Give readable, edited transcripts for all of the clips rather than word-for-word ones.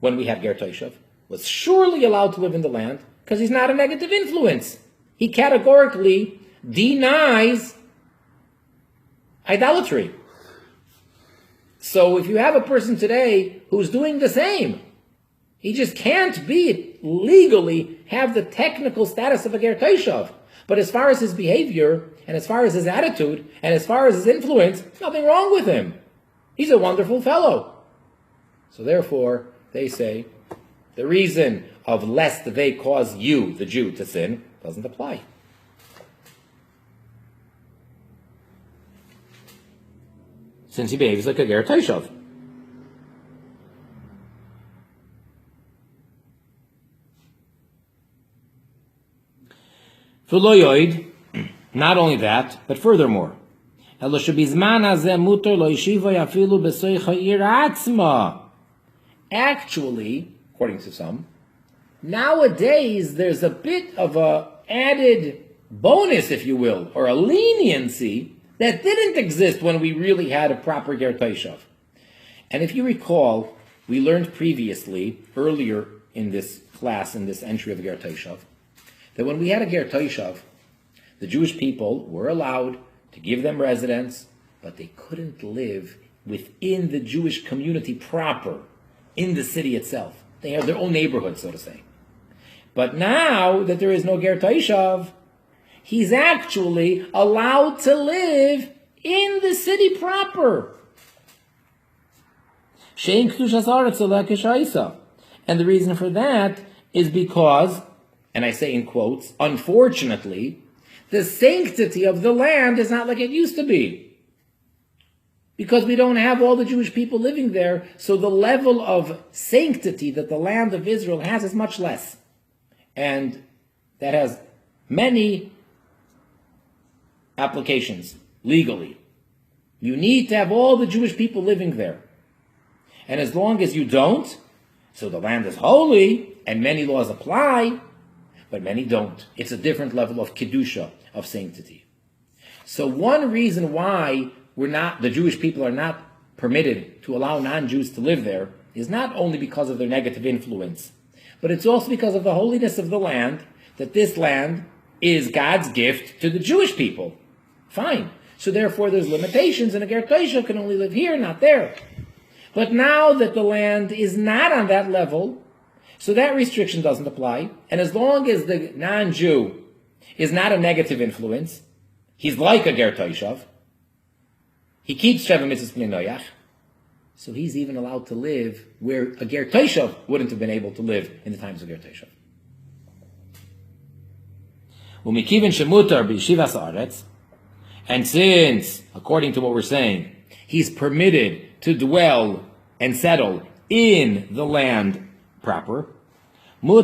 when we had Ger Toshav, was surely allowed to live in the land because he's not a negative influence. He categorically denies idolatry. So if you have a person today who's doing the same, he just can't legally have the technical status of a Ger Toshav. But as far as his behavior, and as far as his attitude, and as far as his influence, nothing wrong with him. He's a wonderful fellow. So therefore, they say, the reason of lest they cause you, the Jew, to sin, doesn't apply. Since he behaves like a Ger Toshav. Not only that, but furthermore, actually, according to some, nowadays there's a bit of a added bonus, if you will, or a leniency that didn't exist when we really had a proper Ger Toshav. And if you recall, we learned previously, earlier in this class, in this entry of Ger Toshav, that when we had a Ger Toshav, the Jewish people were allowed to give them residence, but they couldn't live within the Jewish community proper, in the city itself. They have their own neighborhood, so to say. But now that there is no Ger Toshav, he's actually allowed to live in the city proper. And the reason for that is because, and I say in quotes, unfortunately, the sanctity of the land is not like it used to be. Because we don't have all the Jewish people living there, so the level of sanctity that the land of Israel has is much less. And that has many applications, legally. You need to have all the Jewish people living there. And as long as you don't, so the land is holy, and many laws apply, but many don't. It's a different level of kedusha, of sanctity. So one reason why the Jewish people are not permitted to allow non-Jews to live there is not only because of their negative influence, but it's also because of the holiness of the land, that this land is God's gift to the Jewish people. Fine. So therefore there's limitations, and a Ger Toshav can only live here, not there. But now that the land is not on that level, so that restriction doesn't apply, and as long as the non-Jew is not a negative influence, he's like a Ger Toshav, he keeps Sheva Mitzvahs B'nei Noach, so he's even allowed to live where a Ger Toshav wouldn't have been able to live in the times of Ger Toshav. And since, according to what we're saying, he's permitted to dwell and settle in the land proper, so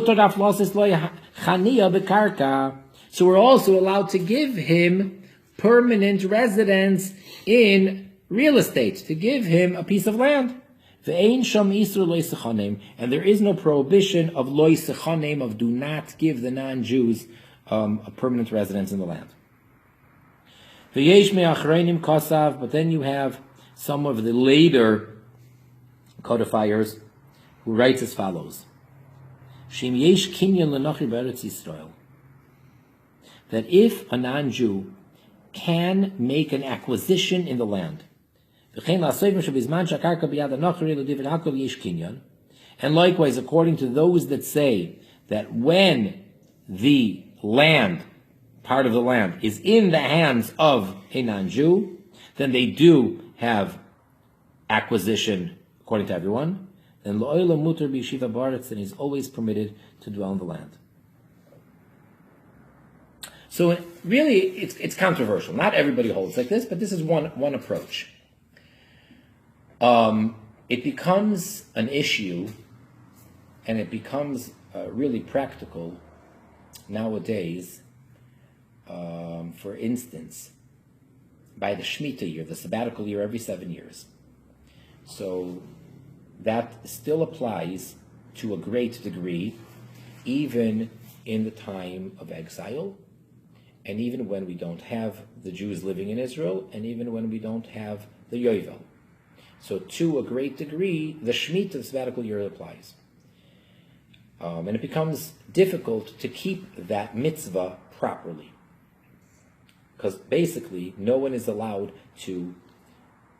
we're also allowed to give him permanent residence in real estate, to give him a piece of land. And there is no prohibition of loy sechanim, of do not give the non-Jews a permanent residence in the land. But then you have some of the later codifiers who writes as follows: that if a non-Jew can make an acquisition in the land, and likewise according to those that say that when the land, part of the land, is in the hands of a non-Jew, then they do have acquisition according to everyone, then lo'olam mutar b'yeshiva ba'aretz, then he's always permitted to dwell in the land. So really, it's controversial. Not everybody holds like this, but this is one approach. It becomes an issue, and it becomes really practical nowadays. For instance, by the Shemitah year, the sabbatical year every 7 years. So that still applies to a great degree, even in the time of exile, and even when we don't have the Jews living in Israel, and even when we don't have the Yovel. So to a great degree, the Shemitah, the sabbatical year, applies. And it becomes difficult to keep that mitzvah properly. Because basically, no one is allowed to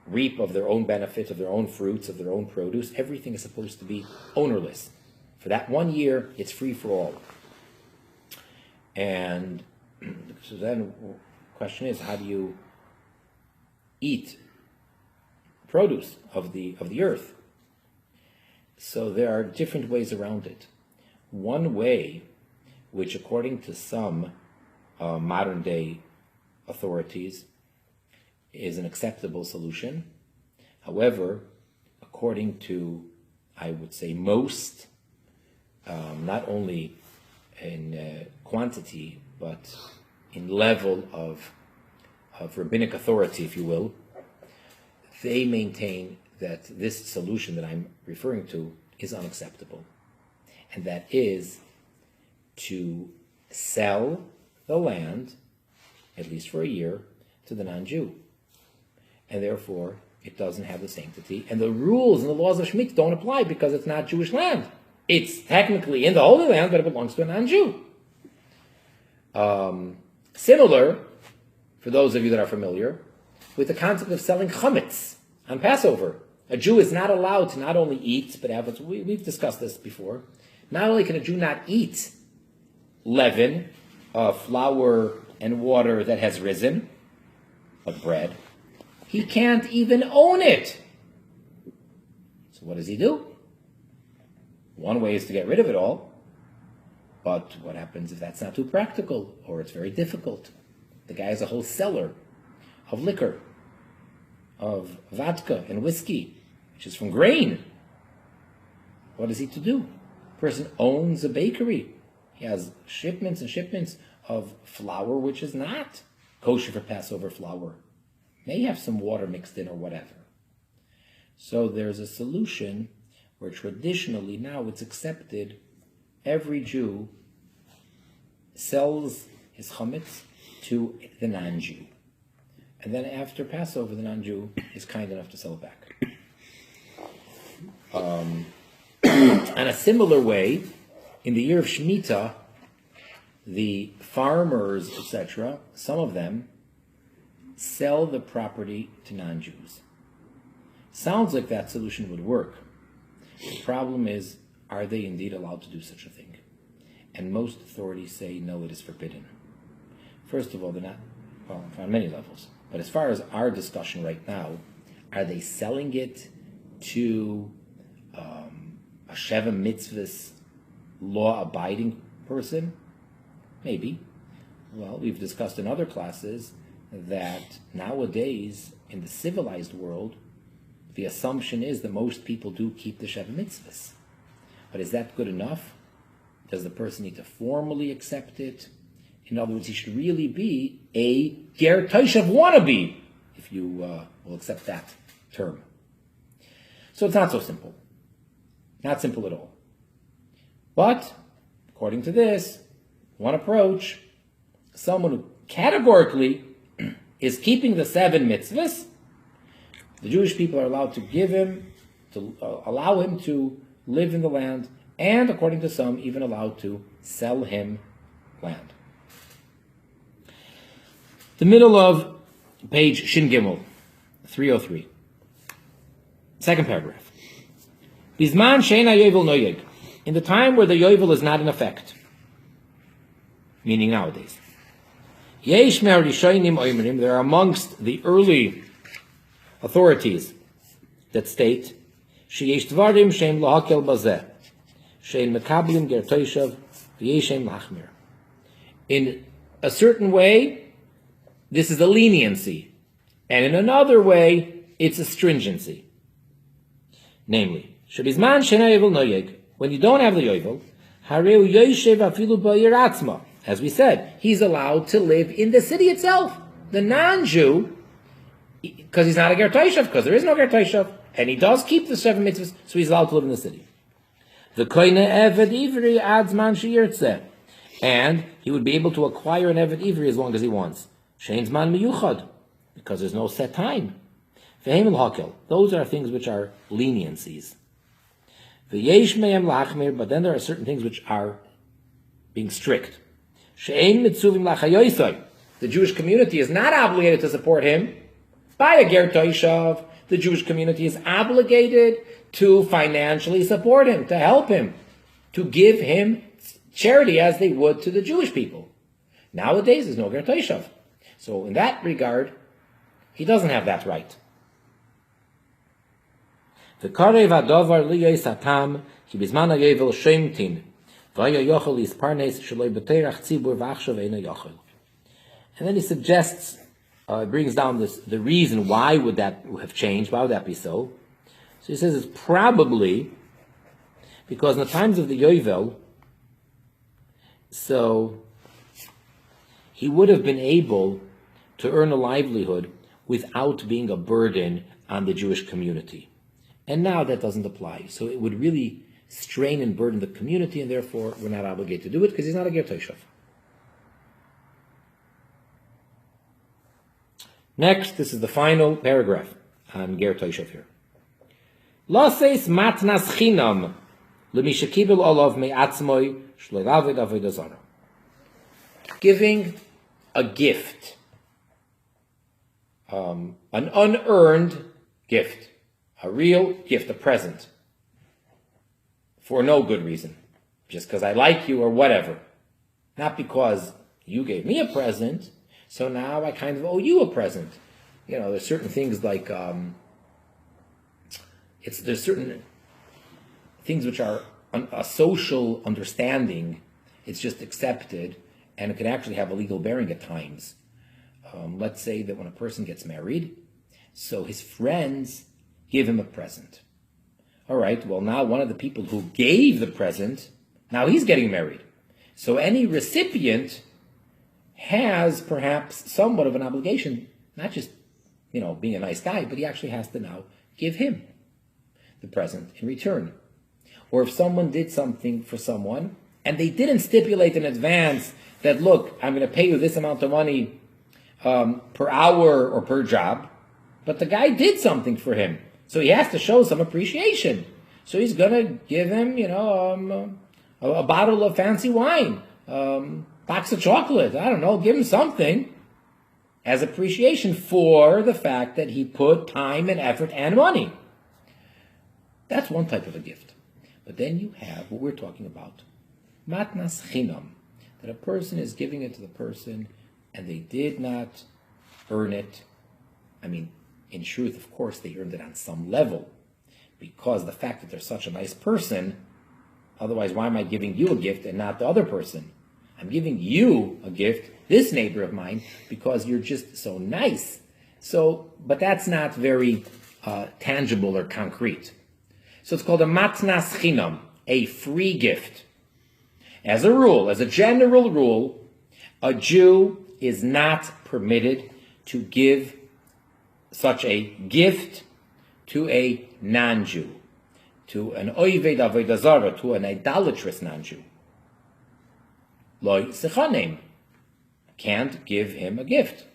reap of their own benefit, of their own fruits, of their own produce. Everything is supposed to be ownerless. For that 1 year, it's free for all. And so then the question is, how do you eat produce of the earth? So there are different ways around it. One way, which according to some modern day authorities is an acceptable solution. However, according to, I would say, most, not only in quantity, but in level of rabbinic authority, if you will, they maintain that this solution that I'm referring to is unacceptable. And that is to sell the land, at least for a year, to the non-Jew. And therefore, it doesn't have the sanctity. And the rules and the laws of Shemitah don't apply because it's not Jewish land. It's technically in the Holy Land, but it belongs to a non-Jew. Similar, for those of you that are familiar, with the concept of selling chametz on Passover. A Jew is not allowed to not only eat, but have, we've discussed this before, not only can a Jew not eat leaven, flour and water that has risen, but bread, he can't even own it. So what does he do? One way is to get rid of it all, but what happens if that's not too practical, or it's very difficult? The guy has a whole cellar of liquor, of vodka and whiskey, which is from grain. What is he to do? The person owns a bakery. He has shipments and shipments of flour, which is not kosher for Passover flour. May have some water mixed in or whatever. So there's a solution where traditionally now it's accepted every Jew sells his chametz to the non-Jew. And then after Passover, the non-Jew is kind enough to sell it back. In a similar way, in the year of Shemitah, the farmers, etc., some of them sell the property to non-Jews. Sounds like that solution would work. The problem is, are they indeed allowed to do such a thing? And most authorities say, no, it is forbidden. First of all, they're not, well, on many levels. But as far as our discussion right now, are they selling it to a Sheva Mitzvahs law-abiding person? Maybe. Well, we've discussed in other classes that nowadays, in the civilized world, the assumption is that most people do keep the Sheva Mitzvahs. But is that good enough? Does the person need to formally accept it? In other words, he should really be a Ger Toshav wannabe, if you will accept that term. So it's not so simple. Not simple at all. But, according to this, one approach, someone who categorically is keeping the 7 mitzvahs, the Jewish people are allowed to give him, to allow him to live in the land, and according to some, even allowed to sell him land. The middle of page Shin Gimel, 303. Second paragraph. Bizman sheina yovel noyeg. In the time where the yovel is not in effect, meaning nowadays. Yesh me'ar rishonim oimrim. There are amongst the early authorities that state sheyesh dvarim sheim lahakel bazeh, shein mekablim ger toshav v'yeshem lachmir. In a certain way, this is a leniency, and in another way, it's a stringency. Namely, shebizman sheina yovel noyeg. When you don't have the yovel, hareu yoshev afilu ba'ir atzma. As we said, he's allowed to live in the city itself. The non-Jew, because he's not a ger toshav, because there is no ger toshav, and he does keep the 7 mitzvahs, so he's allowed to live in the city. The koine eved ivri adzman sheyirtzeh, and he would be able to acquire an eved ivri as long as he wants. Shein zman miyuchad, because there's no set time. Those are things which are leniencies. But then there are certain things which are being strict. The Jewish community is not obligated to support him. By a ger toishav, the Jewish community is obligated to financially support him, to help him, to give him charity as they would to the Jewish people. Nowadays, there's no ger toishav. So in that regard, he doesn't have that right. And then he suggests, brings down the reason why would that have changed, why would that be so? So he says it's probably because in the times of the Yovel, so he would have been able to earn a livelihood without being a burden on the Jewish community. And now that doesn't apply. So it would really strain and burden the community, and therefore we're not obligated to do it because he's not a ger toishav. Next, this is the final paragraph on ger toishav here. Laseis matnas chinam l'mi shekibel olav me'atzmoi shlo yaved avodah zarah. Giving a gift, an unearned gift, a real gift, a present, for no good reason, just because I like you or whatever, not because you gave me a present, so now I kind of owe you a present. You know, there's certain things like there's certain things which are a social understanding. It's just accepted, and it can actually have a legal bearing at times. Let's say that when a person gets married, so his friends give him a present. All right, well, now one of the people who gave the present, now he's getting married. So any recipient has perhaps somewhat of an obligation, not just, being a nice guy, but he actually has to now give him the present in return. Or if someone did something for someone, and they didn't stipulate in advance that, look, I'm going to pay you this amount of money per hour or per job, but the guy did something for him. So he has to show some appreciation. So he's going to give him, a bottle of fancy wine, box of chocolate, I don't know, give him something as appreciation for the fact that he put time and effort and money. That's one type of a gift. But then you have what we're talking about, matnas chinam, that a person is giving it to the person and they did not earn it. I mean, in truth, of course, they earned it on some level, because the fact that they're such a nice person, otherwise why am I giving you a gift and not the other person? I'm giving you a gift, this neighbor of mine, because you're just so nice. But that's not very tangible or concrete. So it's called a matnas chinam, a free gift. As a rule, as a general rule, a Jew is not permitted to give such a gift to a non-Jew, to an oived avodah zarah, to an idolatrous non-Jew. Lo sechanem, can't give him a gift.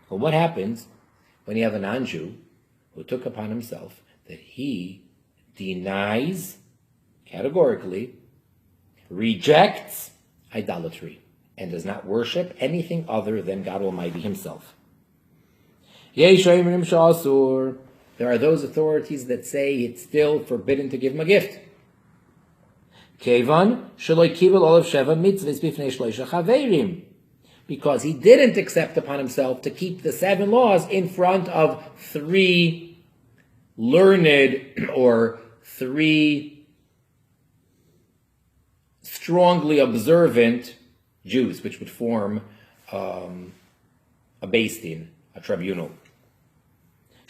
Well, what happens when you have a non-Jew who took upon himself that he denies, categorically, rejects idolatry, and does not worship anything other than God Almighty Himself? There are those authorities that say it's still forbidden to give him a gift. Because he didn't accept upon himself to keep the 7 laws in front of 3 learned or 3 strongly observant Jews, which would form a beis din, a tribunal.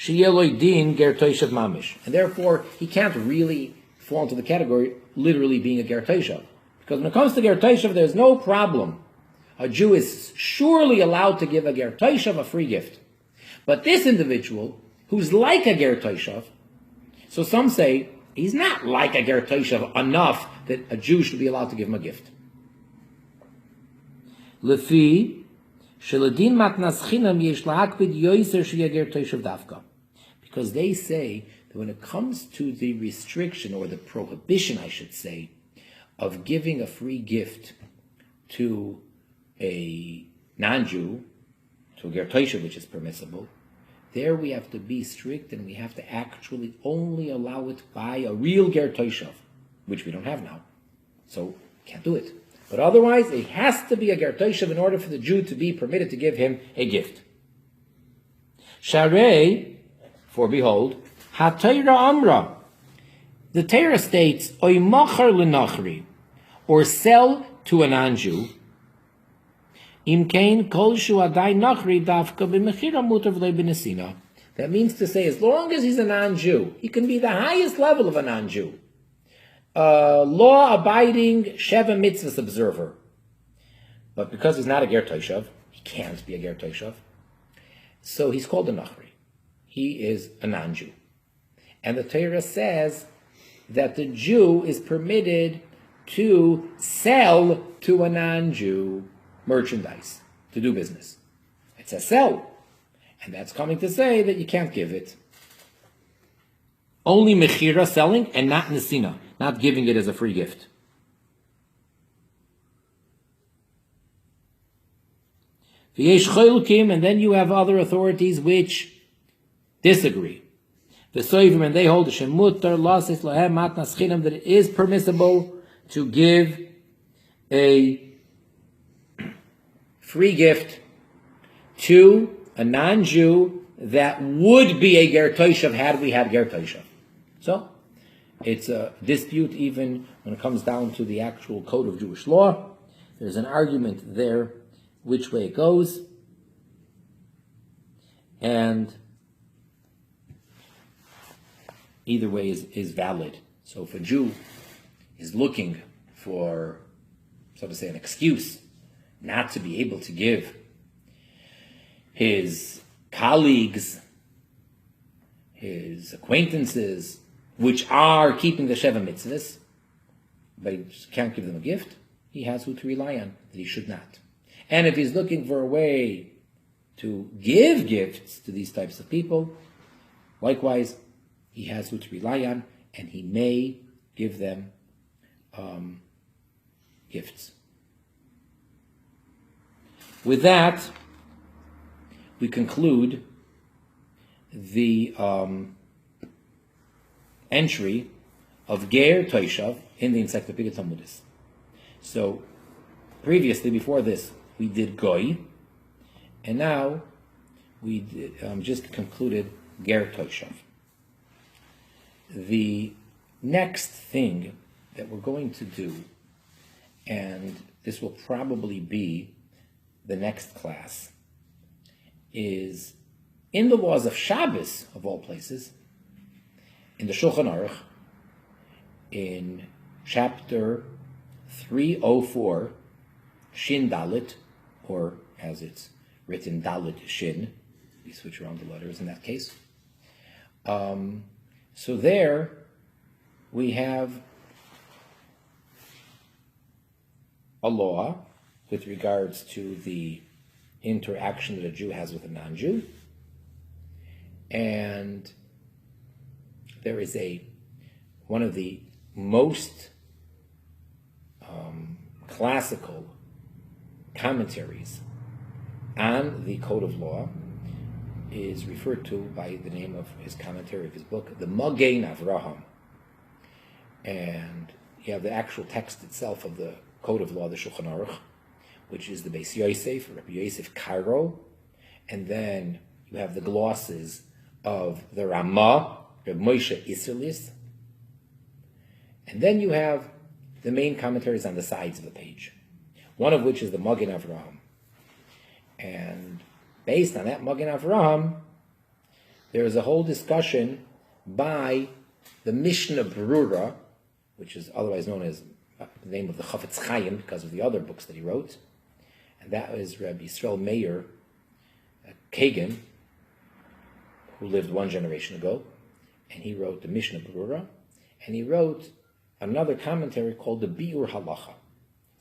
And therefore, he can't really fall into the category literally being a ger toishav. Because when it comes to ger toishav, there's no problem. A Jew is surely allowed to give a ger toishav a free gift. But this individual, who's like a ger toishav, so some say he's not like a ger toishav enough that a Jew should be allowed to give him a gift. Lefi Sheladin matnas chinam yesh lahakpid yoiser sheyager toishav dafka. Because they say that when it comes to the restriction, or the prohibition, I should say, of giving a free gift to a non-Jew, to a ger toishav, which is permissible, there we have to be strict, and we have to actually only allow it by a real ger toishav, which we don't have now. So, can't do it. But otherwise, it has to be a ger toishav in order for the Jew to be permitted to give him a gift. Sharei, for behold, ha-Torah amra. The Torah states, oy machar l'nachri, or sell to a non-Jew, im kein kol shu adai nachri davka b'mechira mutar v'lei b'nesina. That means to say, as long as he's a non-Jew, he can be the highest level of a non-Jew. Law-abiding Sheva mitzvahs observer. But because he's not a ger toishav, he can't be a ger toishav, so he's called a nachri. He is a non-Jew. And the Torah says that the Jew is permitted to sell to a non-Jew merchandise, to do business. It says sell. And that's coming to say that you can't give it. Only mechira, selling, and not nesina, not giving it as a free gift. V'yesh cholukim, and then you have other authorities which disagree. The soivim, and they hold the shemutar lasis lahem matnas chinam, that it is permissible to give a free gift to a non-Jew that would be a ger toishav had we had ger toishav. So, it's a dispute even when it comes down to the actual code of Jewish law. There's an argument there which way it goes. And either way is valid. So if a Jew is looking for, so to say, an excuse not to be able to give his colleagues, his acquaintances, which are keeping the Sheva mitzvahs, but he just can't give them a gift, he has who to rely on, that he should not. And if he's looking for a way to give gifts to these types of people, likewise, he has who to rely on, and he may give them gifts. With that, we conclude the entry of Ger Toishav in the Encyclopedia Talmudis. So, previously, before this, we did Goy, and now we did, just concluded Ger Toishav. The next thing that we're going to do, and this will probably be the next class, is in the laws of Shabbos, of all places, in the Shulchan Aruch, in chapter 304, Shin Dalit, or as it's written, Dalit Shin, we switch around the letters in that case. So there we have a law with regards to the interaction that a Jew has with a non-Jew. And there is one of the most classical commentaries on the Code of Law is referred to by the name of his commentary of his book, the Magen Avraham. And you have the actual text itself of the Code of Law, the Shulchan Aruch, which is the Beis Yosef, Rabbi Yosef Karo, and then you have the glosses of the Ramah, Rabbi Moshe Isserlis, and then you have the main commentaries on the sides of the page, one of which is the Magen Avraham. And based on that Magen Avraham, there is a whole discussion by the Mishnah Berurah, which is otherwise known as the name of the Chafetz Chaim because of the other books that he wrote, and that is Rabbi Yisrael Meir Kagan, who lived one generation ago, and he wrote the Mishnah Berurah, and he wrote another commentary called the Biur Halacha.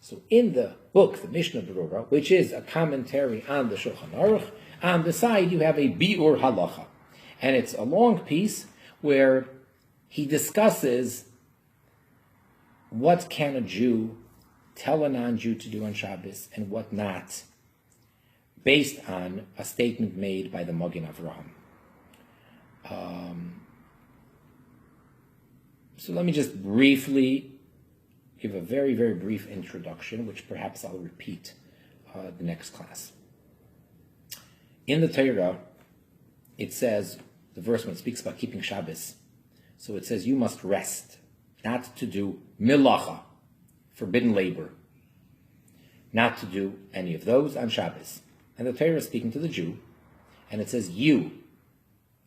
So in the book, the Mishnah Berurah, which is a commentary on the Shulchan Aruch, on the side you have a Biur Halacha. And it's a long piece where he discusses what can a Jew tell a non-Jew to do on Shabbos and what not, based on a statement made by the Magen Avraham. So let me just briefly give a very, very brief introduction, which perhaps I'll repeat the next class. In the Torah, it says, the verse when it speaks about keeping Shabbos, so it says you must rest, not to do milacha, forbidden labor, not to do any of those on Shabbos. And the Torah is speaking to the Jew, and it says you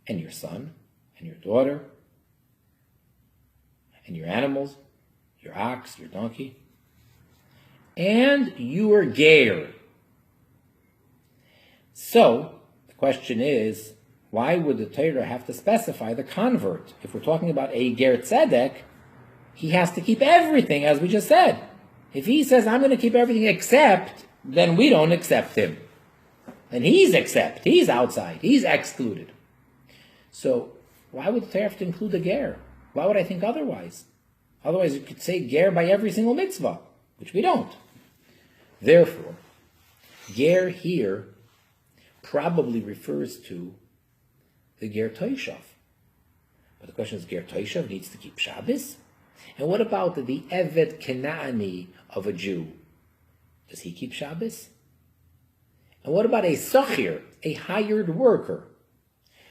and your son and your daughter and your animals, your ox, your donkey, and your ger. So, the question is, why would the Torah have to specify the convert? If we're talking about a ger tzedek, he has to keep everything, as we just said. If he says, I'm going to keep everything except, then we don't accept him. And he's outside, he's excluded. So, why would the Torah have to include the ger? Why would I think otherwise? Otherwise, you could say ger by every single mitzvah, which we don't. Therefore, ger here probably refers to the ger toishav. But the question is, ger toishav needs to keep Shabbos? And what about the eved Kenani of a Jew? Does he keep Shabbos? And what about a sachir, a hired worker?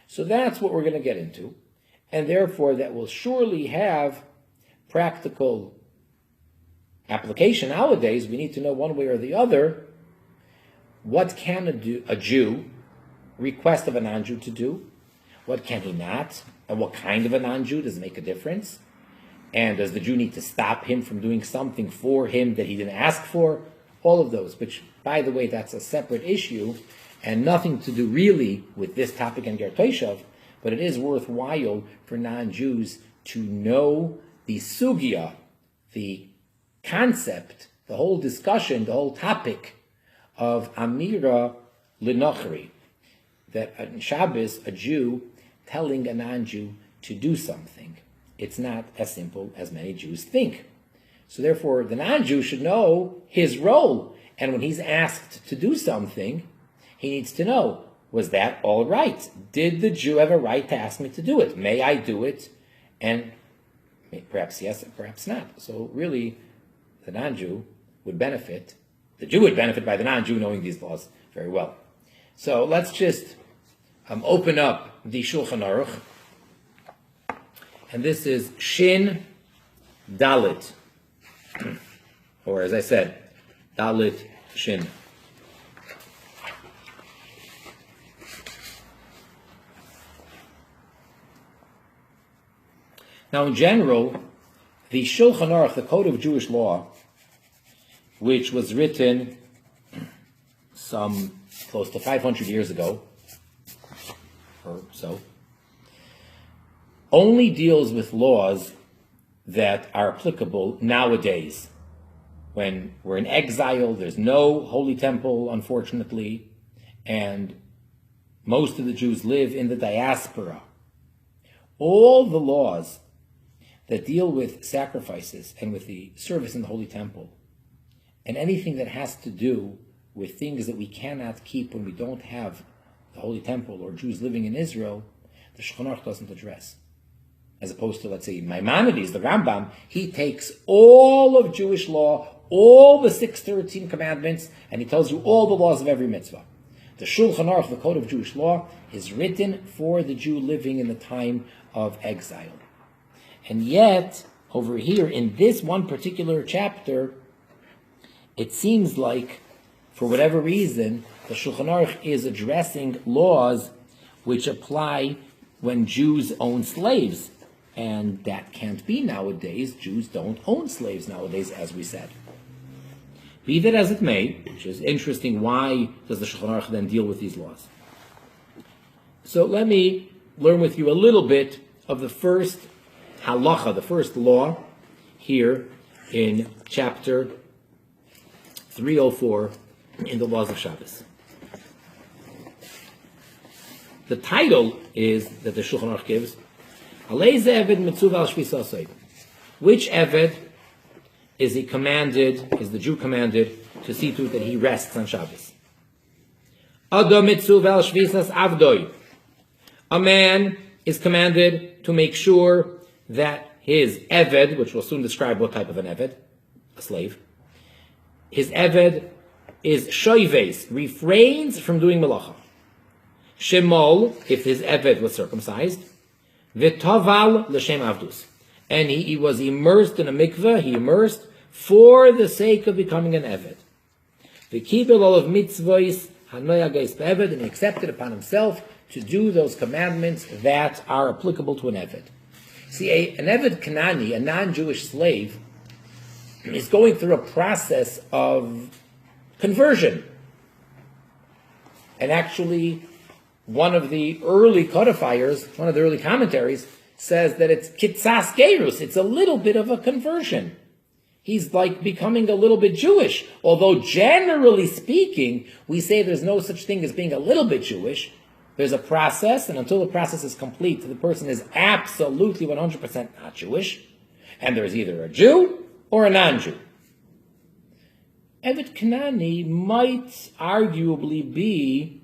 So that's what we're going to get into. And therefore, that will surely have practical application. Nowadays, we need to know one way or the other, what can a Jew request of a non-Jew to do? What can he not? And what kind of a non-Jew? Does it make a difference? And does the Jew need to stop him from doing something for him that he didn't ask for? All of those, which, by the way, that's a separate issue and nothing to do really with this topic in Ger Toshav, but it is worthwhile for non-Jews to know the sugya, the concept, the whole discussion, the whole topic of Amira Linochri, that on Shabbos, a Jew telling a non-Jew to do something. It's not as simple as many Jews think. So therefore, the non-Jew should know his role. And when he's asked to do something, he needs to know, was that all right? Did the Jew have a right to ask me to do it? May I do it? And perhaps yes, perhaps not. So really, the non-Jew would benefit. The Jew would benefit by the non-Jew knowing these laws very well. So let's just open up the Shulchan Aruch. And this is Shin Dalit. Or as I said, Dalit Shin. Now in general, the Shulchan Aruch, the Code of Jewish Law, which was written some close to 500 years ago, or so, only deals with laws that are applicable nowadays. When we're in exile, there's no holy temple, unfortunately, and most of the Jews live in the diaspora. All the laws that deal with sacrifices and with the service in the holy temple, and anything that has to do with things that we cannot keep when we don't have the holy temple or Jews living in Israel, the Shulchan Aruch doesn't address. As opposed to, let's say, Maimonides, the Rambam, he takes all of Jewish law, all the 613 commandments, and he tells you all the laws of every mitzvah. The Shulchan Aruch, the Code of Jewish Law, is written for the Jew living in the time of exile. And yet, over here, in this one particular chapter, it seems like, for whatever reason, the Shulchan Aruch is addressing laws which apply when Jews own slaves. And that can't be nowadays. Jews don't own slaves nowadays, as we said. Be that as it may, which is interesting, why does the Shulchan Aruch then deal with these laws? So let me learn with you a little bit of the first halacha, the first law, here in chapter 304 in the Laws of Shabbos. The title is that the Shulchan Aruch gives, Alei ze Eved mitzuv al shvisa asay. Which Eved is the Jew commanded to see to it that he rests on Shabbos? Adam mitzuv al shvisas avdoi. A man is commanded to make sure that his Eved, which will soon describe what type of an Eved, a slave, his Eved is shoives, refrains from doing melacha. Shemol, if his Eved was circumcised, v'toval l'shem avdus, and he was immersed in a mikveh, he immersed for the sake of becoming an Eved. V'kibel all of mitzvahs hanoyagais be'Eved, and he accepted upon himself to do those commandments that are applicable to an Eved. See, an Eved Kanani, a non-Jewish slave, is going through a process of conversion. And actually, one of the early codifiers, one of the early commentaries, says that it's kitzas gerus, it's a little bit of a conversion. He's like becoming a little bit Jewish. Although generally speaking, we say there's no such thing as being a little bit Jewish. There's a process, and until the process is complete, the person is absolutely 100% not Jewish, and there's either a Jew or a non-Jew. Eved Kanani might arguably be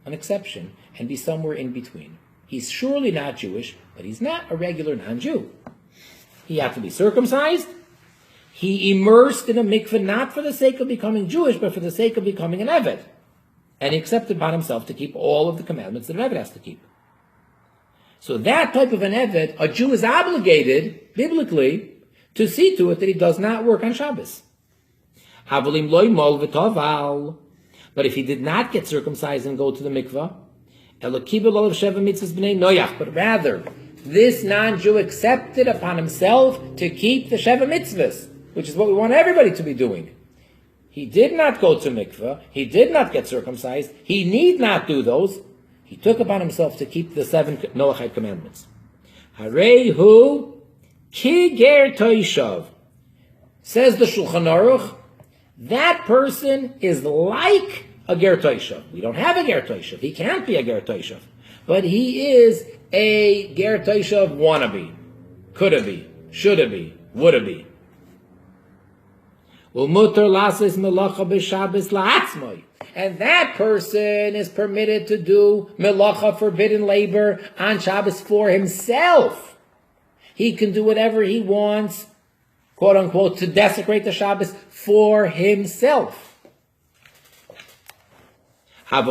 an exception and be somewhere in between. He's surely not Jewish, but he's not a regular non-Jew. He had to be circumcised. He immersed in a mikveh not for the sake of becoming Jewish, but for the sake of becoming an Eved. And he accepted upon himself to keep all of the commandments that an Eved has to keep. So that type of an Eved, a Jew is obligated, biblically, to see to it that he does not work on Shabbos. But if he did not get circumcised and go to the mikveh, but rather, this non-Jew accepted upon himself to keep the Sheva mitzvahs, which is what we want everybody to be doing. He did not go to mikveh, he did not get circumcised, he need not do those. He took upon himself to keep the 7 Noachide commandments. Harehu ki ger toishav. Says the Shulchan Aruch, that person is like a ger toishav. We don't have a ger toishav. He can't be a ger toishav. But he is a ger toishav wannabe. Coulda be, shoulda be, woulda be. And that person is permitted to do melacha, forbidden labor, on Shabbos for himself. He can do whatever he wants, quote unquote, to desecrate the Shabbos for himself. But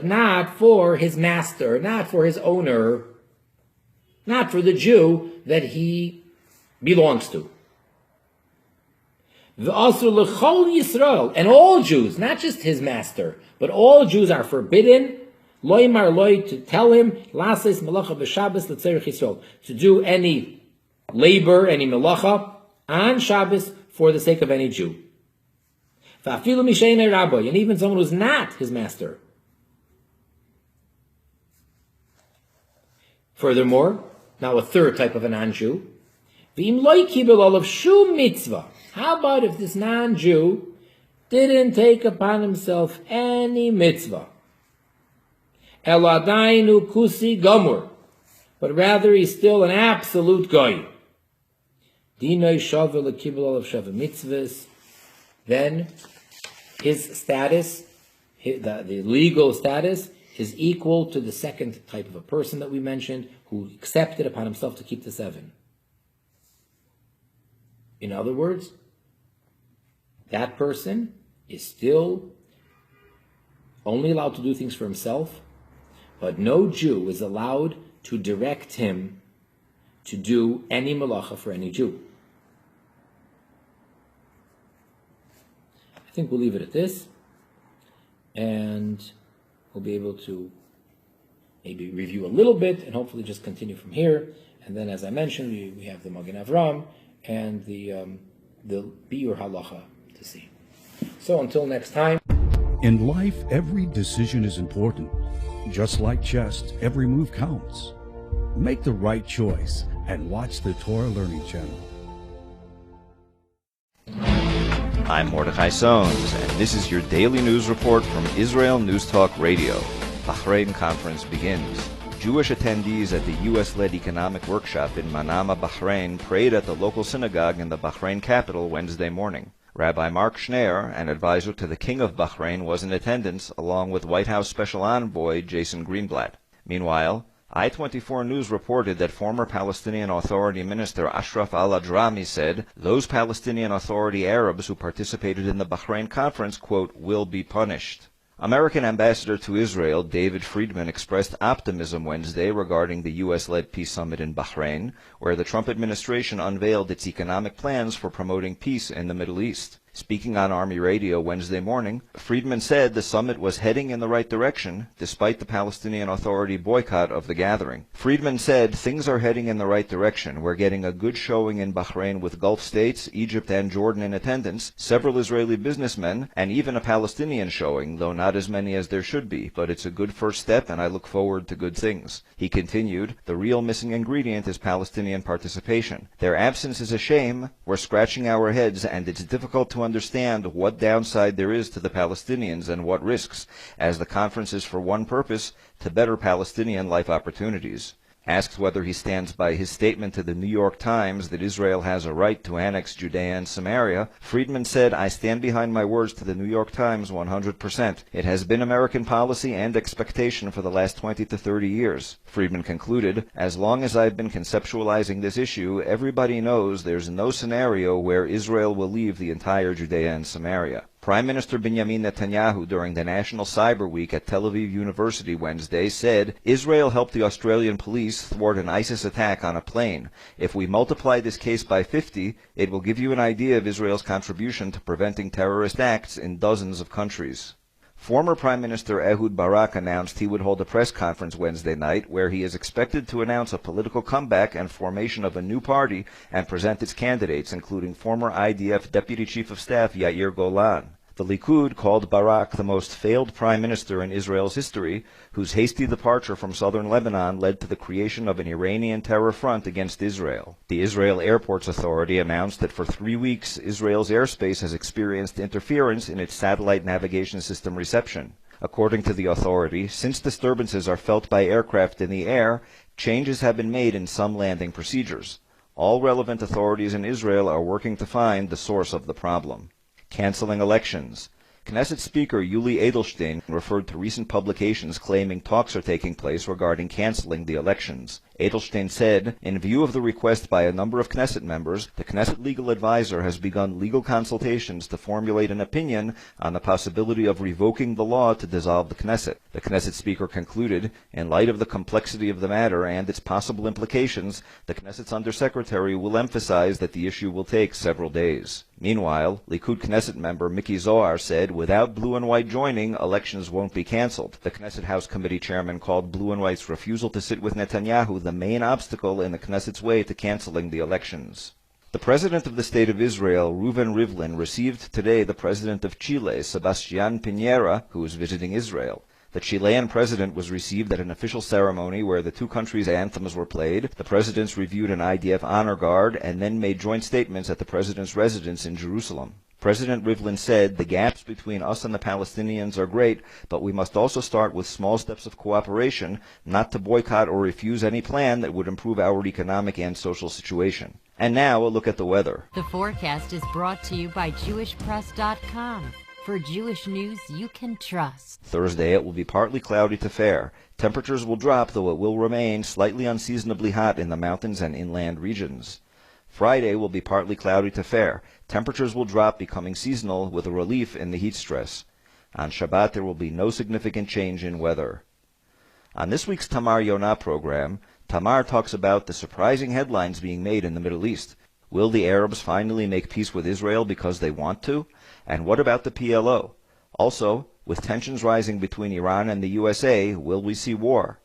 not for his master, not for his owner, not for the Jew that he belongs to. And all Jews, not just his master, but all Jews are forbidden to tell him to do any labor, any melacha on Shabbos for the sake of any Jew. And even someone who's not his master. Furthermore, now a third type of a non-Jew, how about if this non-Jew didn't take upon himself any mitzvah? Eladainu kusi gomur, but rather he's still an absolute goy. Dinoi shavel lekibel of sheva mitzvahs. Then his status, the legal status, is equal to the second type of a person that we mentioned, who accepted upon himself to keep the 7. In other words, that person is still only allowed to do things for himself, but no Jew is allowed to direct him to do any malacha for any Jew. I think we'll leave it at this, and we'll be able to maybe review a little bit and hopefully just continue from here. And then, as I mentioned, we have the Magen Avram and the Biur Halacha to see. So until next time. In life, every decision is important. Just like chess, every move counts. Make the right choice and watch the Torah Learning Channel. I'm Mordechai Sones, and this is your daily news report from Israel News Talk Radio. Bahrain conference begins. Jewish attendees at the U.S.-led economic workshop in Manama, Bahrain, prayed at the local synagogue in the Bahrain capital Wednesday morning. Rabbi Mark Schneier, an advisor to the King of Bahrain, was in attendance, along with White House Special Envoy Jason Greenblatt. Meanwhile, I-24 News reported that former Palestinian Authority Minister Ashraf al-Adrami said those Palestinian Authority Arabs who participated in the Bahrain conference, quote, will be punished. American Ambassador to Israel David Friedman expressed optimism Wednesday regarding the U.S.-led peace summit in Bahrain, where the Trump administration unveiled its economic plans for promoting peace in the Middle East. Speaking on Army radio Wednesday morning, Friedman said the summit was heading in the right direction, despite the Palestinian Authority boycott of the gathering. Friedman said, things are heading in the right direction. We're getting a good showing in Bahrain with Gulf states, Egypt and Jordan in attendance, several Israeli businessmen, and even a Palestinian showing, though not as many as there should be. But it's a good first step, and I look forward to good things. He continued, the real missing ingredient is Palestinian participation. Their absence is a shame. We're scratching our heads, and it's difficult to understand what downside there is to the Palestinians and what risks, as the conference is for one purpose, to better Palestinian life opportunities. Asked whether he stands by his statement to the New York Times that Israel has a right to annex Judea and Samaria, Friedman said, I stand behind my words to the New York Times 100%. It has been American policy and expectation for the last 20 to 30 years. Friedman concluded, as long as I've been conceptualizing this issue, everybody knows there's no scenario where Israel will leave the entire Judea and Samaria. Prime Minister Benjamin Netanyahu during the National Cyber Week at Tel Aviv University Wednesday said, Israel helped the Australian police thwart an ISIS attack on a plane. If we multiply this case by 50, it will give you an idea of Israel's contribution to preventing terrorist acts in dozens of countries. Former Prime Minister Ehud Barak announced he would hold a press conference Wednesday night where he is expected to announce a political comeback and formation of a new party and present its candidates, including former IDF Deputy Chief of Staff Yair Golan. The Likud called Barak the most failed prime minister in Israel's history, whose hasty departure from southern Lebanon led to the creation of an Iranian terror front against Israel. The Israel Airports Authority announced that for 3 weeks, Israel's airspace has experienced interference in its satellite navigation system reception. According to the authority, since disturbances are felt by aircraft in the air, changes have been made in some landing procedures. All relevant authorities in Israel are working to find the source of the problem. Canceling elections. Knesset Speaker Yuli Edelstein referred to recent publications claiming talks are taking place regarding canceling the elections. Edelstein said, in view of the request by a number of Knesset members, the Knesset legal advisor has begun legal consultations to formulate an opinion on the possibility of revoking the law to dissolve the Knesset. The Knesset Speaker concluded, in light of the complexity of the matter and its possible implications, the Knesset's Undersecretary will emphasize that the issue will take several days. Meanwhile, Likud Knesset member Miki Zohar said, without Blue and White joining, elections won't be cancelled. The Knesset House Committee chairman called Blue and White's refusal to sit with Netanyahu the main obstacle in the Knesset's way to canceling the elections. The President of the State of Israel, Reuven Rivlin, received today the President of Chile, Sebastián Piñera, who is visiting Israel. The Chilean president was received at an official ceremony where the two countries' anthems were played. The presidents reviewed an IDF honor guard and then made joint statements at the president's residence in Jerusalem. President Rivlin said, the gaps between us and the Palestinians are great, but we must also start with small steps of cooperation, not to boycott or refuse any plan that would improve our economic and social situation. And now a look at the weather. The forecast is brought to you by JewishPress.com. For Jewish news you can trust. Thursday it will be partly cloudy to fair. Temperatures will drop, though it will remain slightly unseasonably hot in the mountains and inland regions. Friday will be partly cloudy to fair. Temperatures will drop, becoming seasonal, with a relief in the heat stress. On Shabbat there will be no significant change in weather. On this week's Tamar Yonah program, Tamar talks about the surprising headlines being made in the Middle East. Will the Arabs finally make peace with Israel because they want to? And what about the PLO? Also, with tensions rising between Iran and the USA, will we see war?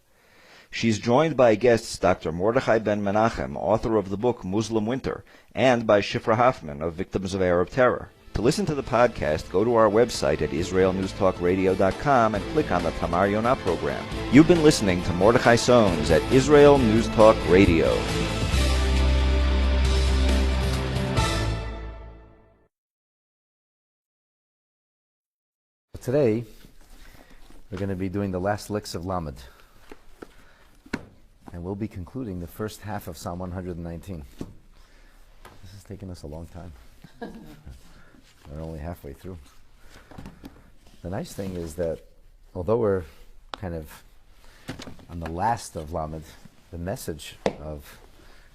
She's joined by guests Dr. Mordechai Ben Menachem, author of the book Muslim Winter, and by Shifra Hoffman of Victims of Arab Terror. To listen to the podcast, go to our website at israelnewstalkradio.com and click on the Tamar Yonah program. You've been listening to Mordechai Sones at Israel News Talk Radio. today we're going to be doing the last licks of Lamed. And we'll be concluding the first half of Psalm 119. This has taken us a long time. We're only halfway through. The nice thing is that although we're kind of on the last of Lamed, the message of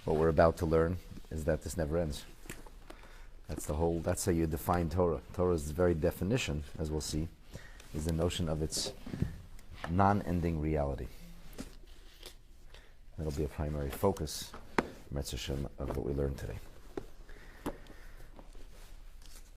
what we're about to learn is that this never ends. That's how you define Torah. Torah's very definition, as we'll see, is the notion of its non-ending reality. That'll be a primary focus, Mitzvah Shem, of what we learn today.